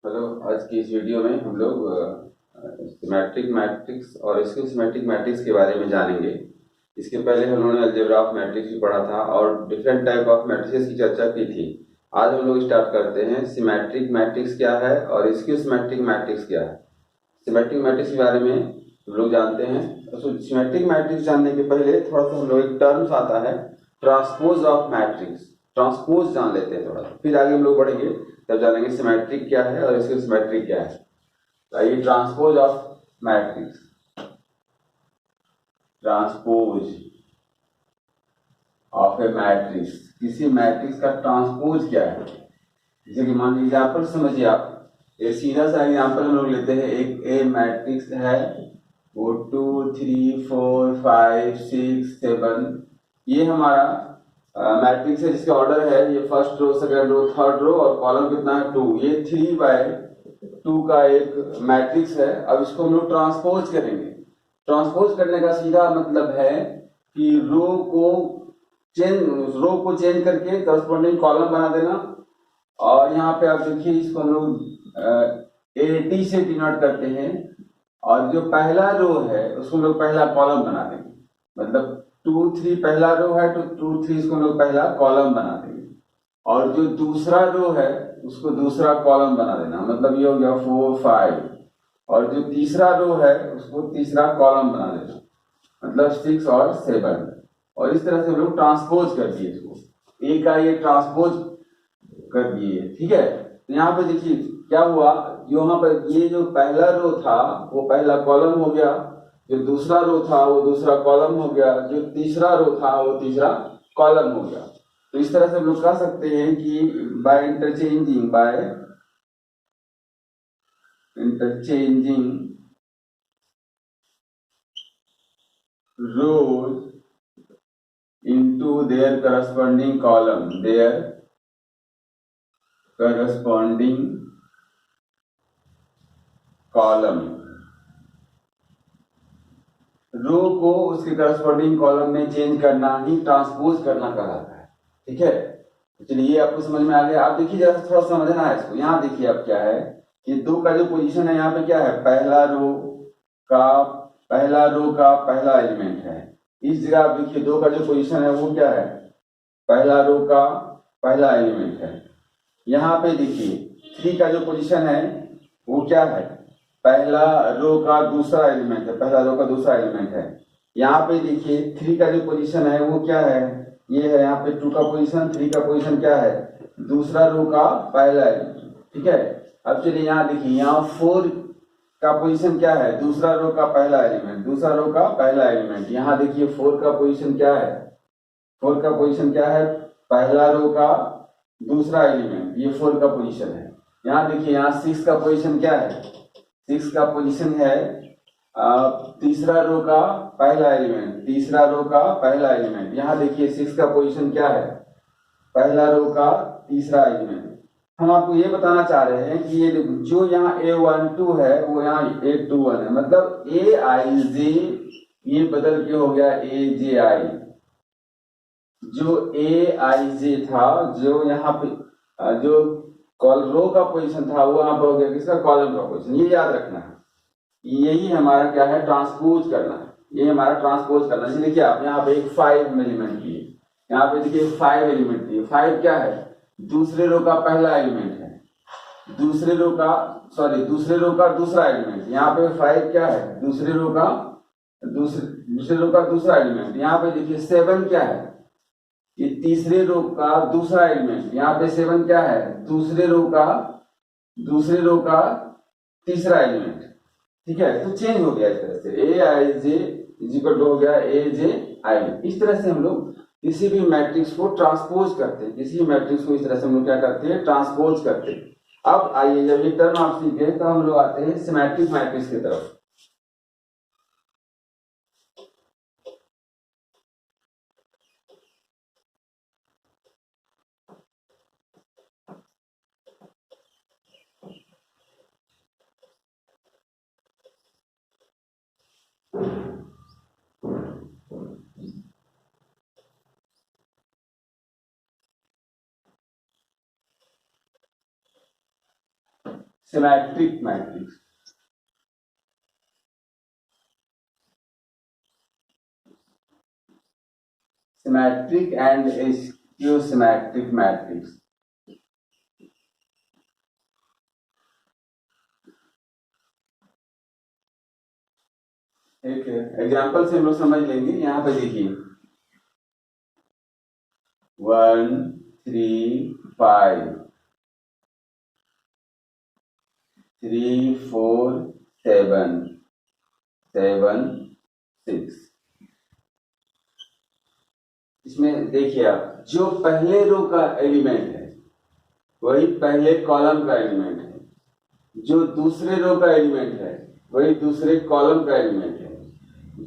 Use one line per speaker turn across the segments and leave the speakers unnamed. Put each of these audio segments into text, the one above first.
Hello. आज की इस वीडियो में हम लोग सिमेट्रिक मैट्रिक्स और इसके सिमेट्रिक मैट्रिक्स के बारे में जानेंगे। इसके पहले हम लोगों ने अलजेब्रा ऑफ मैट्रिक्स भी पढ़ा था और डिफरेंट टाइप ऑफ मैट्रिसेस की चर्चा की थी। आज हम लोग स्टार्ट करते हैं सिमेट्रिक मैट्रिक्स क्या है और इसके सिमेट्रिक मैट्रिक्स क्या है। सिमेट्रिक मैट्रिक्स के बारे में हम लोग जानते हैं। तो सिमेट्रिक मैट्रिक्स जानने के पहले थोड़ा सा हम लोग एक टर्म्स आता है ट्रांसपोज ऑफ मैट्रिक्स, ट्रांसपोज जान लेते हैं थोड़ा, फिर आगे हम लोग बढ़ेंगे तब जानेंगे सिमेट्रिक क्या है और इसके सिमेट्रिक क्या है। आइए, transpose of matrix. Transpose of A matrix, किसी मैट्रिक्स का ट्रांसपोज क्या है। जैसे कि मान लीजिए एग्जाम्पल समझिए आप, एक सीधा सा एग्जाम्पल हम लोग लेते हैं। एक ए मैट्रिक्स है, वो 2 3 4 5 6 7, ये हमारा मैट्रिक्स है जिसका ऑर्डर है ये first row, second row, third row और कॉलम कितना है 2। ये 3/2 का एक मैट्रिक्स है। अब इसको हम लोग ट्रांसपोज करेंगे। ट्रांसपोज करने का सीधा मतलब है कि रो को चेंज करके करस्पॉन्डिंग कॉलम बना देना। और यहाँ पे आप देखिए, इसको हम लोग एटी से डिनोट करते हैं और जो पहला रो है उसको हम लोग पहला कॉलम बना देंगे। मतलब 2 3 पहला रो है तो 2 3 इसको हम लोग पहला कॉलम बना देंगे और जो दूसरा रो है उसको दूसरा कॉलम बना देना। मतलब ये हो गया 4 5 और जो तीसरा रो है उसको तीसरा कॉलम बना देना, मतलब 6 और 7। और इस तरह से हम लोग ट्रांसपोज कर दिए इसको, ए का ये ट्रांसपोज कर दिए। ठीक है, तो यहाँ पे देखिए क्या हुआ, यहाँ पर ये जो पहला रो था वो पहला कॉलम हो गया, जो दूसरा रो था वो दूसरा कॉलम हो गया, जो तीसरा रो था वो तीसरा कॉलम हो गया। तो इस तरह से हम लोग कह सकते हैं कि by interchanging rows into their corresponding column, row को उसके करस्पॉन्डिंग कॉलम में चेंज करना ही ट्रांसपोज करना कहलाता है। ठीक है, तो चलिए आपको समझ में आ गया। आप देखिए जरा थोड़ा समझना है इसको। यहाँ देखिए अब क्या है कि 2 का जो पोजीशन है यहाँ पे क्या है, का पहला एलिमेंट है। इस जगह आप देखिए 2 का जो पोजीशन है वो क्या है, पहला रो का पहला एलिमेंट है। यहाँ पे देखिए 3 का जो पोजीशन है वो क्या है, पहला रो का दूसरा एलिमेंट है, पहला रो का दूसरा एलिमेंट है। यहाँ पे देखिए 3 का जो पोजीशन है वो क्या है, ये है यहाँ पे 2 का पोजीशन, 3 का पोजीशन क्या है, दूसरा रो का पहला एलिमेंट। ठीक है, अब चलिए यहाँ देखिए, यहाँ 4 का पोजीशन क्या है, दूसरा रो का पहला एलिमेंट, दूसरा रो का पहला एलिमेंट। यहाँ देखिए 4 का पोजीशन क्या है, 4 का पोजीशन क्या है, पहला रो का दूसरा एलिमेंट, ये 4 का पोजीशन है। यहाँ देखिए यहाँ 6 का पोजीशन क्या है, 6 का पोजीशन है तीसरा रो का पहला एलिमेंट, तीसरा रो का पहला एलिमेंट। यहाँ देखिए 6 का पोजीशन क्या है, पहला रो का तीसरा एलिमेंट। हम आपको ये बताना चाह रहे हैं कि ये जो यहाँ A12 है वो यहाँ A21 है, मतलब AIJ ये बदल के हो गया AJI। जो AIJ था, जो यहाँ पे जो कॉल रो का पोजीशन था वो यहाँ पे हो गया किसका, कॉलम का पोजीशन। ये याद रखना है, यही हमारा क्या है, ट्रांसपोज करना है। ये हमारा ट्रांसपोज करना है। देखिए आप यहाँ पे एक 5 एलिमेंट दिए, यहाँ पे देखिए 5 एलिमेंट दिए। 5 क्या है, दूसरे रो का पहला एलिमेंट है, दूसरे रो का दूसरा एलिमेंट। यहाँ पे 5 क्या है, दूसरे रो का दूसरा एलिमेंट। यहाँ पे देखिए 7 क्या है, ये तीसरे रो का दूसरा एलिमेंट। यहाँ पे 7 क्या है, दूसरे रो का तीसरा एलिमेंट। ठीक है, तो चेंज हो गया इस तरह से, ए आई जे इजिकल हो गया ए जे आई। इस तरह से हम लोग किसी भी मैट्रिक्स को ट्रांसपोज करते हैं, किसी भी मैट्रिक्स को इस तरह से हम लोग क्या करते हैं, ट्रांसपोज करते हैं। अब आइए, जब ये टर्म आप सीख गए तो हम लोग आते हैं सिमेट्रिक मैट्रिक्स की तरफ। Symmetric matrix. Symmetric and skew symmetric matrix. एक एग्जाम्पल से हम लोग समझ लेंगे। यहाँ पे देखिए 1 3 5 3 4 7 7 6। इसमें देखिए आप, जो पहले रो का एलिमेंट है वही पहले कॉलम का एलिमेंट है, जो दूसरे रो का एलिमेंट है वही दूसरे कॉलम का एलिमेंट है,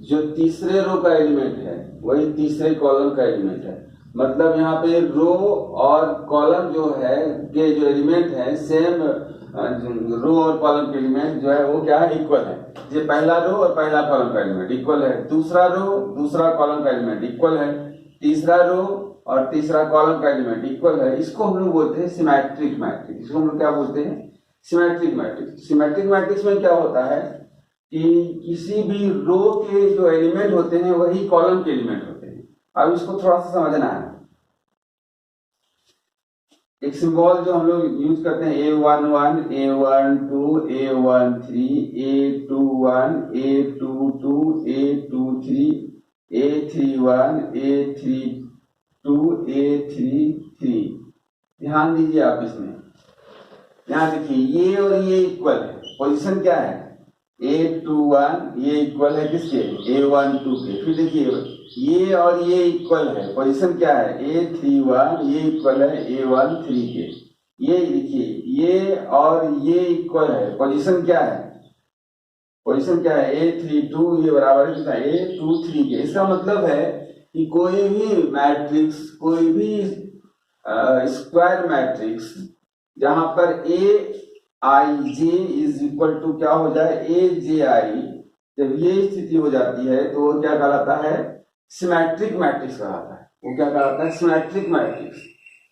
जो तीसरे रो का एलिमेंट है वही तीसरे कॉलम का एलिमेंट है। मतलब यहाँ पे रो और कॉलम जो है के जो एलिमेंट है सेम, रो और कॉलम के एलिमेंट जो है वो क्या है, इक्वल है। ये पहला रो और पहला कॉलम का एलिमेंट इक्वल है, दूसरा रो दूसरा कॉलम का एलिमेंट इक्वल है, तीसरा रो और तीसरा कॉलम का एलिमेंट इक्वल है। इसको हम लोग बोलते हैं सिमेट्रिक मैट्रिक्स। इसको हम लोग क्या बोलते हैं, सिमेट्रिक मैट्रिक्स। सिमेट्रिक मैट्रिक्स में क्या होता है कि किसी भी रो के जो एलिमेंट होते हैं वही कॉलम के एलिमेंट होते हैं। अब इसको थोड़ा सा समझना है। एक सिंबल जो हम लोग यूज करते हैं A11 A12 A13 A21 A22 A23 A31 A32 A33। ध्यान दीजिए आप इसमें, यहाँ देखिए ये और ये इक्वल है, पोजीशन क्या है A21, ये इक्वल है किसके, A12 के। फिर देखिए ये और ये इक्वल है, पोजीशन क्या है A31, ये इक्वल है A13 के। ये देखिए ये और ये इक्वल है, पोजीशन क्या है, पोजीशन क्या है A32, ये बराबर है कितना A23 के। इसका मतलब है कि कोई भी मैट्रिक्स, कोई भी स्क्वायर मैट्रिक्स जहां पर Aij इज इक्वल टू क्या हो जाए Abi, जब ये स्थिति हो जाती है तो वो क्या कहलाता है, सिमेट्रिक मैट्रिक्स कहलाता है। वो क्या कहलाता है, सिमेट्रिक मैट्रिक्स।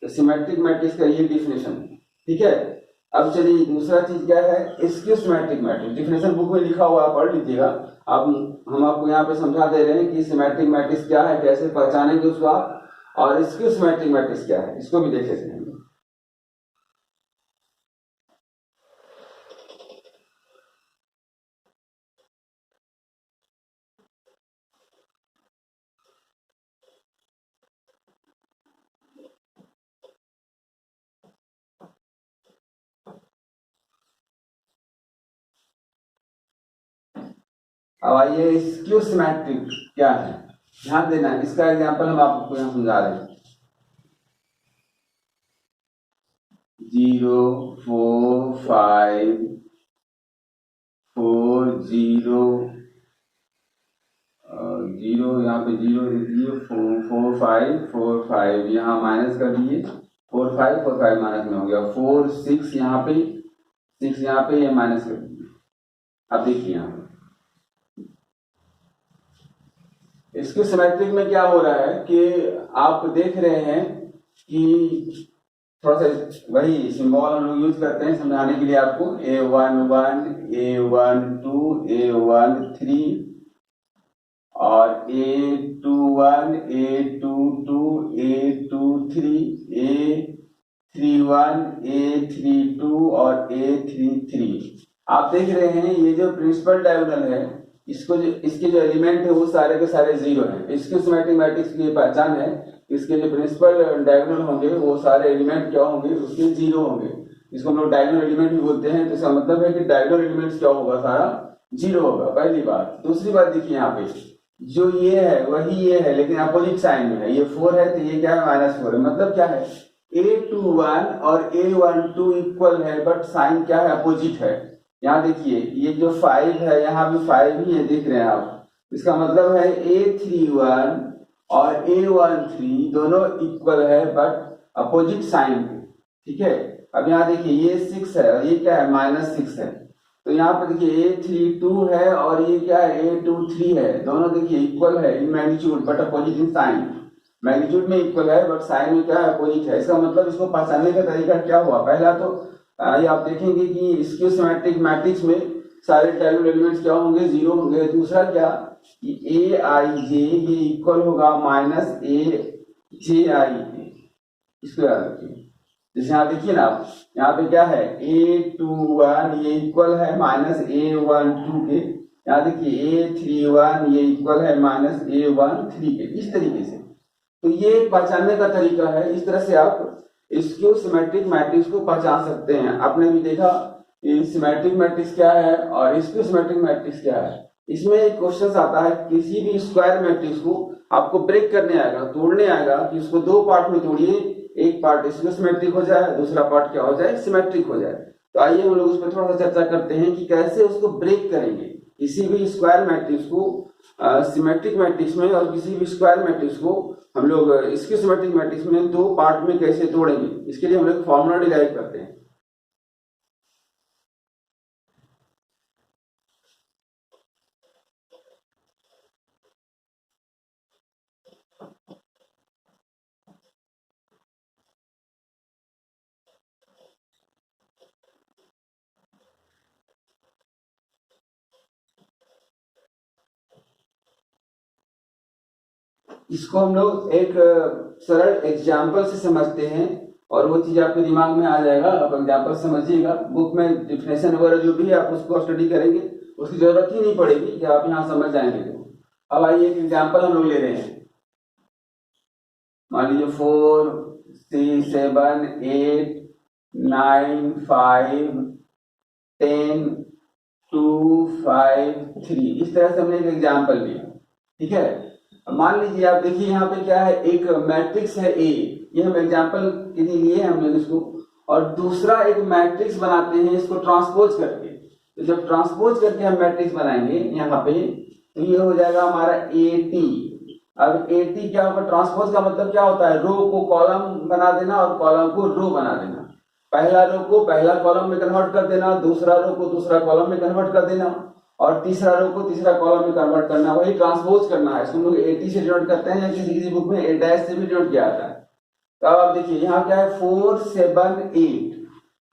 तो सिमेट्रिक मैट्रिक्स का ये डिफिनेशन है, ठीक है। अब चलिए दूसरा चीज क्या है, skew symmetric matrix. Definition book में लिखा हुआ, पढ़ लीजिएगा। अब हम आपको यहाँ पे समझा दे रहे हैं कि सिमेट्रिक मैट्रिक्स क्या है, कैसे पहचानेंगे उसको आप, और स्क्यू सिमेट्रिक मैट्रिक्स क्या है, इसको भी देख लेते हैं। अब आइए स्क्यू सिमेट्रिक क्या है, ध्यान देना। इसका एग्जांपल हम आपको यहाँ समझा रहे हैं। 0 4 5 4 0 0, यहाँ पे 0 दीजिए, 4 5 4 5, यहाँ माइनस कर दीजिए, 4 5 माइनस में हो गया, 4 6, यहाँ पे 6, यहाँ पे ये माइनस कर दीजिए। अब देखिए यहाँ इसके सिमेट्रिक में क्या हो रहा है कि आप देख रहे हैं कि थोड़ा सा वही सिंबल हम लोग यूज करते हैं समझाने के लिए आपको। A11 A12 A13 और A21 A22 A23 A31 A32 और A33। आप देख रहे हैं ये जो प्रिंसिपल डायगोनल है, इसको जो इसके जो एलिमेंट है वो सारे के सारे जीरो हैं। इसके सिमेट्रिक मैट्रिक्स की पहचान है, इसके जो प्रिंसिपल डायगोनल होंगे वो सारे एलिमेंट क्या होंगे, उसके जीरो होंगे। इसको हम लोग डायगोनल एलिमेंट भी बोलते हैं। तो इसका मतलब है कि डायगोनल एलिमेंट्स क्या होगा, सारा जीरो होगा, पहली बात। दूसरी बात देखिए यहाँ पे जो ये है वही ये है, लेकिन अपोजिट साइन में है। ये 4 है तो ये क्या है, -4 है। मतलब क्या है, A21 और A12 इक्वल है बट साइन क्या है, अपोजिट है। यहाँ देखिए ये जो 5 है यहाँ भी 5 ही है, देख रहे हैं आप। इसका मतलब है A31 और A13 दोनों इक्वल है बट अपोजिट साइन पे, ठीक है। अब यहाँ देखिए ये 6 है और ये क्या है, -6 है। तो यहाँ पर देखिए A32 है और ये क्या है, A23 है। दोनों देखिए इक्वल है in magnitude but opposite in sign. Magnitude में इक्वल है बट साइन में क्या है, अपोजिट है। इसका मतलब इसको पहचानने का तरीका क्या हुआ, पहला तो ये आप देखेंगे कि स्क्यू सिमेट्रिक मैट्रिक्स में सारे टेबुलर एलिमेंट्स क्या होंगे, 0 होंगे। दूसरा क्या कि ए आई जे ये इक्वल होगा माइनस ए जे आई ए, इसको याद रखिए। जैसे यहाँ देखिए ना आप, यहाँ पे क्या है A21 ये इक्वल है माइनस A12 के, यहाँ देखिए A31 ये इक्वल है माइनस A13 के, इस तरीके से। तो ये पहचानने का तरीका है, इस तरह से आप स्क्यू सिमेट्रिक मैट्रिक्स को पहचान सकते हैं। आपने भी देखा सिमेट्रिक मैट्रिक्स क्या है और स्क्यू सिमेट्रिक मैट्रिक्स क्या है। इसमें एक क्वेश्चन आता है, किसी भी स्क्वायर मैट्रिक्स को आपको ब्रेक करने आएगा, तोड़ने आएगा कि उसको दो पार्ट में तोड़िए, एक पार्ट स्क्यू सिमेट्रिक हो जाए, दूसरा पार्ट क्या हो जाए, सिमेट्रिक हो जाए। तो आइए हम लोग उस पर थोड़ा सा चर्चा करते हैं कि कैसे उसको ब्रेक करेंगे। किसी भी स्क्वायर मैट्रिक्स को सिमेट्रिक मैट्रिक्स में और किसी भी स्क्वायर मैट्रिक्स को हम लोग स्क्यू सिमेट्रिक मैट्रिक्स में दो पार्ट में कैसे तोड़ेंगे, इसके लिए हम लोग फॉर्मूला डिराइव करते हैं। इसको हम लोग एक सरल एग्जाम्पल से समझते हैं और वो चीज आपके दिमाग में आ जाएगा। आप एग्जाम्पल समझिएगा, बुक में डिफिनेशन वगैरह जो भी है आप उसको स्टडी करेंगे, उसकी जरूरत ही नहीं पड़ेगी कि आप यहाँ समझ जाएंगे। तो अब आइए एक एग्जाम्पल हम लोग ले रहे हैं। मान लीजिए 4 6 7 8 9 5 10 2 5 3, इस तरह से हमने एक एग्जाम्पल लिया। ठीक है, मान लीजिए आप देखिए यहाँ पे क्या है, एक मैट्रिक्स है ए, ये हम एग्जांपल के लिए लिए हैं हमने इसको, और दूसरा एक मैट्रिक्स बनाते हैं इसको ट्रांसपोज करके। तो जब ट्रांसपोज करके हम मैट्रिक्स बनाएंगे यहाँ पे, तो ये हो जाएगा हमारा AT। अब AT क्या होगा, ट्रांसपोज का मतलब क्या होता है, रो को कॉलम बना देना और कॉलम को रो बना देना। पहला रो को पहला कॉलम में कन्वर्ट कर देना, दूसरा रो को दूसरा कॉलम में कन्वर्ट कर देना और तीसरा रो को तीसरा कॉलम में कन्वर्ट करना, वही ट्रांसपोज करना है। इसको हम लोग AT से डिनोट करते हैं या किसी किसी बुक में A' से भी डिनोट किया जाता है। तो अब आप देखिए यहाँ क्या है 4 7 8,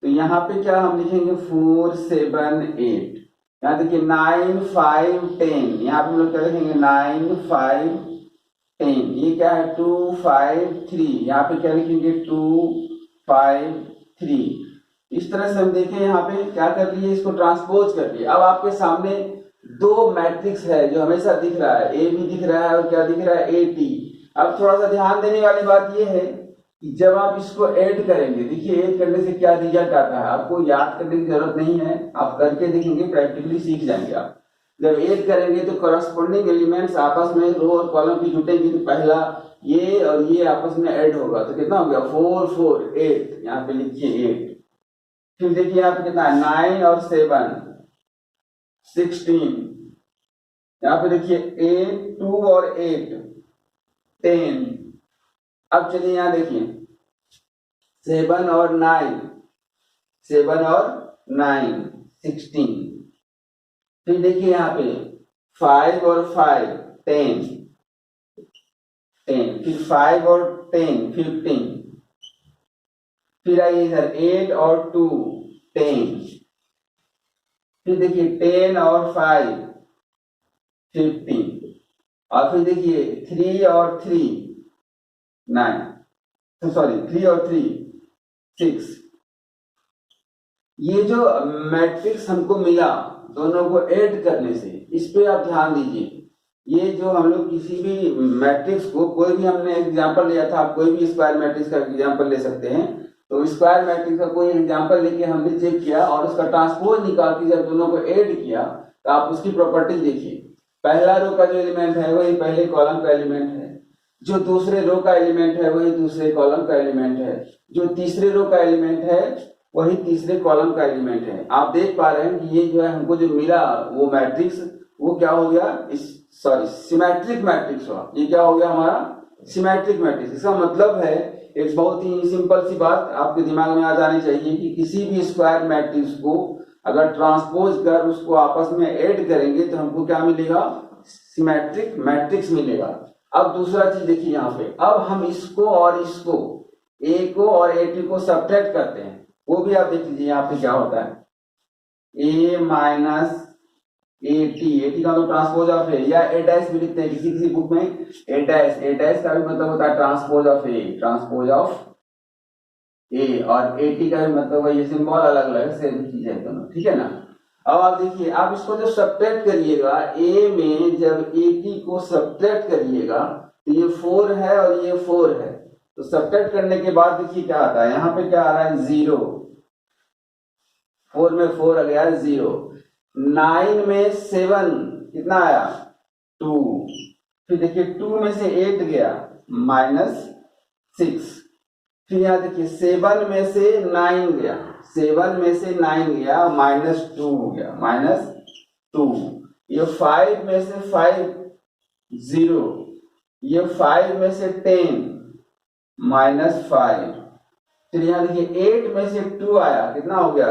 तो यहाँ पे क्या हम लिखेंगे 4 7 8। यहाँ देखिए 9 5 10, यहाँ पे हम लोग क्या लिखेंगे 9 5 10। ये क्या है 2 5 3, यहाँ पे क्या लिखेंगे 2 5 3। इस तरह से हम देखें यहाँ पे क्या कर लिए, इसको ट्रांसपोज कर लिए। अब आपके सामने दो मैट्रिक्स है जो हमेशा दिख रहा है, ए भी दिख रहा है और क्या दिख रहा है AT। अब थोड़ा सा ध्यान देने वाली बात यह है कि जब आप इसको ऐड करेंगे, देखिए ऐड करने से क्या रिजल्ट आता है, आपको याद करने की जरूरत नहीं है, आप करके देखेंगे, प्रैक्टिकली सीख जाएंगे आप। जब ऐड करेंगे तो करस्पॉन्डिंग एलिमेंट्स आपस में रो और कॉलम की जुटेंगे, तो पहला ये और ये आपस में ऐड होगा, तो कितना हो गया 4 4 8, यहाँ पे लिखिए 8। फिर देखिए यहाँ पे कितना है 9 और 7 16, यहाँ पे देखिए 8 2 और 8 10। अब चलिए यहाँ देखिए 7 और 9 7 और 9 16। फिर देखिए यहाँ पे 5 और 5 10 10, फिर 5 और 10 15। फिर आइए इधर 8 और 2 10, फिर देखिए 10 और 5 15, और फिर देखिए 3 और 3 9, तो सॉरी 3 और 3 6। ये जो मैट्रिक्स हमको मिला दोनों को ऐड करने से, इस पे आप ध्यान दीजिए। ये जो हम लोग किसी भी मैट्रिक्स को, कोई भी हमने एग्जांपल लिया था, आप कोई भी स्क्वायर मैट्रिक्स का एग्जांपल ले सकते हैं। तो स्क्वायर मैट्रिक्स का कोई एग्जांपल लेके हमने चेक किया और उसका ट्रांसपोज निकाल के जब दोनों को ऐड किया, तो आप उसकी प्रॉपर्टी देखिए। पहला रो का जो एलिमेंट है वही पहले कॉलम का एलिमेंट है, जो दूसरे रो का एलिमेंट है वही दूसरे कॉलम का एलिमेंट है, जो तीसरे रो का एलिमेंट है वही तीसरे कॉलम का एलिमेंट है। आप देख पा रहे हैं कि ये जो है हमको जो मिला वो मैट्रिक्स, वो क्या हो गया, सॉरी सिमेट्रिक मैट्रिक्स हुआ। ये क्या हो गया हमारा सिमेट्रिक मैट्रिक्स। इसका मतलब है, एक बहुत ही सिंपल सी बात आपके दिमाग में आ जानी चाहिए कि किसी भी स्क्वायर मैट्रिक्स को अगर ट्रांसपोज कर उसको आपस में ऐड करेंगे तो हमको क्या मिलेगा, सिमेट्रिक मैट्रिक्स मिलेगा। अब दूसरा चीज देखिए यहाँ पे, अब हम इसको और इसको, ए को और AT को सब्ट्रैक्ट करते हैं। वो भी आप देख लीजिए यहाँ पे क्या होता है, ए माइनस ए टी का मतलब ट्रांसपोज ऑफ ए, या ए डैश भी लिखते हैं किसी किसी बुक में, ए डैश का भी मतलब होता है transpose of A, transpose of A, और ए टी का भी मतलब वही, सिंबल अलग अलग सेम चीज है दोनों, ठीक है ना। अब आप देखिए, आप इसको जब सब्ट्रैक्ट करिएगा, ए में जब ए टी को सब्ट्रैक्ट करिएगा तो ये 4 है और ये 4 है, तो सब्ट्रैक्ट करने के बाद देखिए क्या आता है, यहाँ पे क्या आ रहा है 0, 4 में 4 आ गया 0, 9 में 7 कितना आया 2, फिर देखिए 2 में से 8 गया -6, फिर यहाँ देखिए 7 में से 9 गया, 7 में से 9 गया -2 हो गया -2, ये 5 में से 5 0, ये 5 में से 10 -5, फिर यहाँ देखिए 8 में से 2 आया कितना हो गया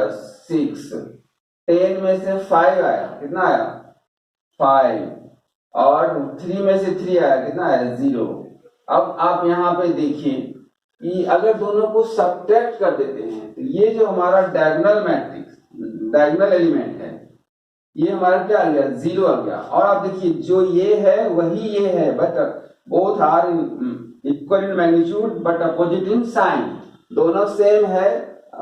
6, 10 में से 5 आया कितना आया 5, और 3 में से 3 आया कितना आया 0। अब आप यहाँ पे देखिए कि अगर दोनों को सब्ट्रैक्ट कर देते हैं तो ये जो हमारा डायगोनल मैट्रिक्स, डायगोनल एलिमेंट है, ये हमारा क्या आ गया 0 आ गया, और आप देखिए जो ये है वही ये है, but both are equal in magnitude but opposite in sign, दोनों सेम है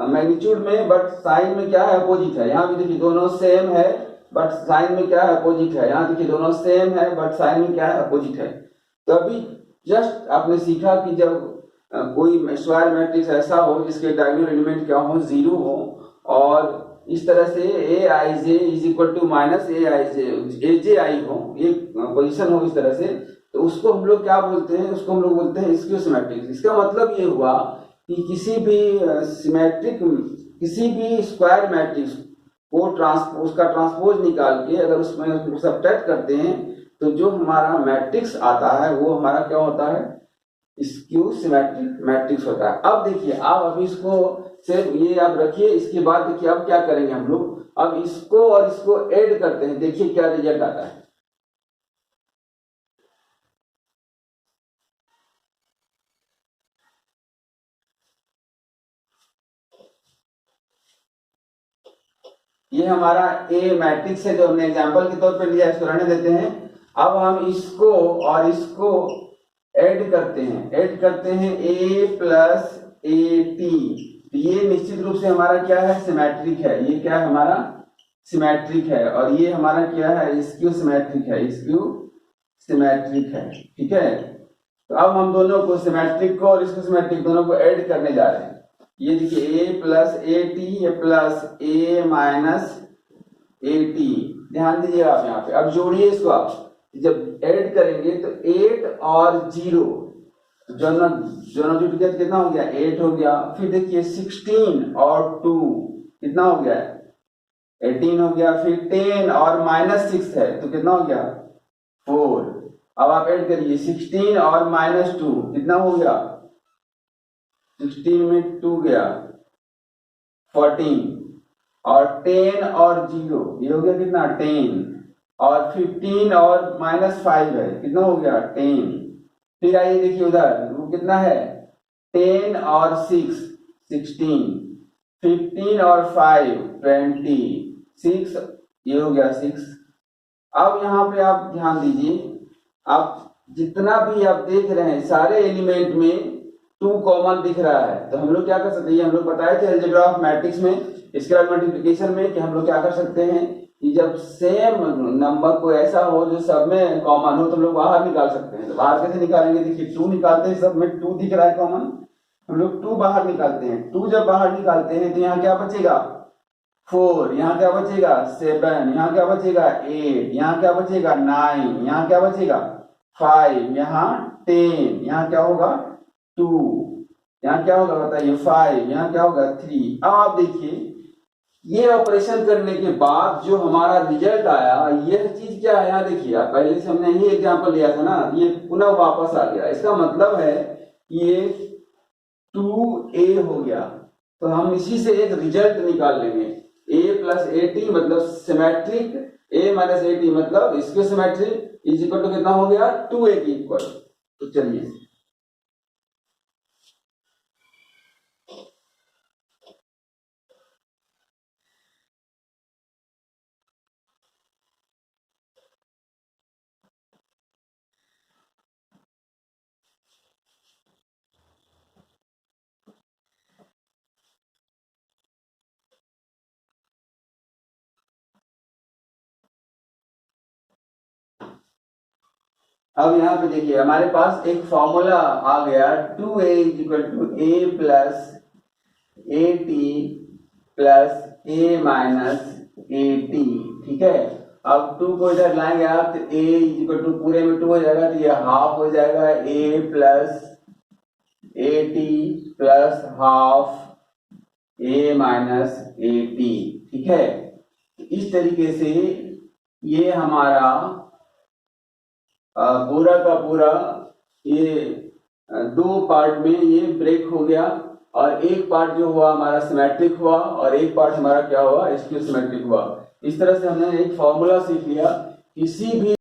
मैग्नीट्यूड में बट साइन में क्या है अपोजिट है। यहाँ भी देखिए दोनों सेम है बट साइन में क्या है अपोजिट है, यहाँ देखिए दोनों सेम है बट साइन में क्या है अपोजिट है। तो अभी जस्ट आपने सीखा कि जब कोई स्क्वायर मैट्रिक्स ऐसा हो जिसके डायगोनल एलिमेंट क्या हो 0 हो, और इस तरह से ए आई जे इज इक्वल टू माइनस ए जे आई हो, एक पोजिशन हो इस तरह से, तो उसको हम लोग क्या बोलते हैं, उसको हम लोग बोलते हैं स्क्यू सिमेट्रिक। इसका मतलब ये हुआ कि किसी भी सिमेट्रिक, किसी भी स्क्वायर मैट्रिक्स को उसका ट्रांसपोज निकाल के अगर उसमें सब्ट्रैक्ट करते हैं तो जो हमारा मैट्रिक्स आता है वो हमारा क्या होता है स्क्यू सिमेट्रिक मैट्रिक्स होता है। अब देखिए आप अभी इसको सिर्फ ये आप रखिए, इसके बाद देखिए अब क्या करेंगे हम लोग, अब इसको और इसको ऐड करते हैं, देखिए क्या रिजल्ट आता है। ये हमारा ए मैट्रिक्स है जो हमने एग्जांपल के तौर पे लिया, इसको रहने देते हैं। अब हम इसको और इसको ऐड करते हैं ए प्लस ए टी, ये निश्चित रूप से हमारा क्या है सिमेट्रिक है, ये क्या है हमारा सिमेट्रिक है, और ये हमारा क्या है स्क्यू सिमेट्रिक है, स्क्यू सिमेट्रिक है, ठीक है। तो अब हम दोनों को सिमेट्रिक को और स्क्यू सिमेट्रिक दोनों को ऐड करने जा रहे हैं। ये देखिए a प्लस A T plus A minus A T, ध्यान दीजिए आप यहाँ पे। अब जोड़िए इसको, आप जब ऐड करेंगे तो 8 और 0 दोनों जुट गया, कितना हो गया 8 हो गया। फिर देखिए 16 और 2 कितना हो गया 18 हो गया। फिर 10 और -6 है तो कितना हो गया 4। अब आप ऐड करिए 16 और -2 कितना हो गया 16 में 2 गया 14, और 10 और 0 ये हो गया कितना 10, और 15 और -5 है कितना हो गया 10। फिर आइए देखिए उधर वो कितना है 10 और 6 16, 15 और 5 26, ये हो गया 6। अब यहाँ पे आप ध्यान दीजिए, आप जितना भी आप देख रहे हैं सारे एलिमेंट में 2 कॉमन दिख रहा है, तो हम लोग क्या कर सकते हैं, हम लोग बताए थे अलजेब्रा ऑफ मैट्रिक्स में, स्केलर मल्टीप्लिकेशन में, कि हम लोग क्या कर सकते हैं कि जब सेम नंबर को ऐसा हो जो सब में कॉमन हो तो हम लोग बाहर निकाल सकते हैं। तो बाहर कैसे निकालेंगे, देखिए 2 निकालते हैं, सब में 2 दिख रहा है कॉमन, हम लोग 2 बाहर निकालते हैं। 2 जब बाहर निकालते हैं तो यहाँ क्या बचेगा 4, यहाँ क्या बचेगा 7, यहाँ क्या बचेगा 8, यहाँ क्या बचेगा 9, यहाँ क्या बचेगा 5, यहाँ 10, यहाँ क्या होगा 2, यहाँ क्या होगा बताइए 5, यहाँ क्या होगा 3। अब आप देखिए ये ऑपरेशन करने के बाद जो हमारा रिजल्ट आया, यह चीज क्या है, यहाँ देखिए आप पहले से हमने ये एग्जांपल लिया था ना, ये पुनः वापस आ गया। इसका मतलब है ये 2a हो गया, तो हम इसी से एक रिजल्ट निकाल लेंगे। a प्लस ए टी मतलब सिमेट्रिक, a माइनस ए टी मतलब square symmetric is equal to कितना हो गया 2a की इक्वल। तो चलिए अब यहाँ पे देखिए हमारे पास एक फॉर्मूला आ गया 2a equal to A plus A T plus A minus A T. ठीक है, अब 2 को इधर लाएंगे आप तो a इक्वल टू पूरे में 2 हो जाएगा तो ये हाफ हो जाएगा a प्लस A T plus half a माइनस ए टी। ठीक है, इस तरीके से ये हमारा पूरा का पूरा ये 2 पार्ट में ये ब्रेक हो गया और एक पार्ट जो हुआ हमारा सिमेट्रिक हुआ और एक पार्ट हमारा क्या हुआ, स्क्यू सिमेट्रिक हुआ। इस तरह से हमने एक फॉर्मूला सीख लिया किसी भी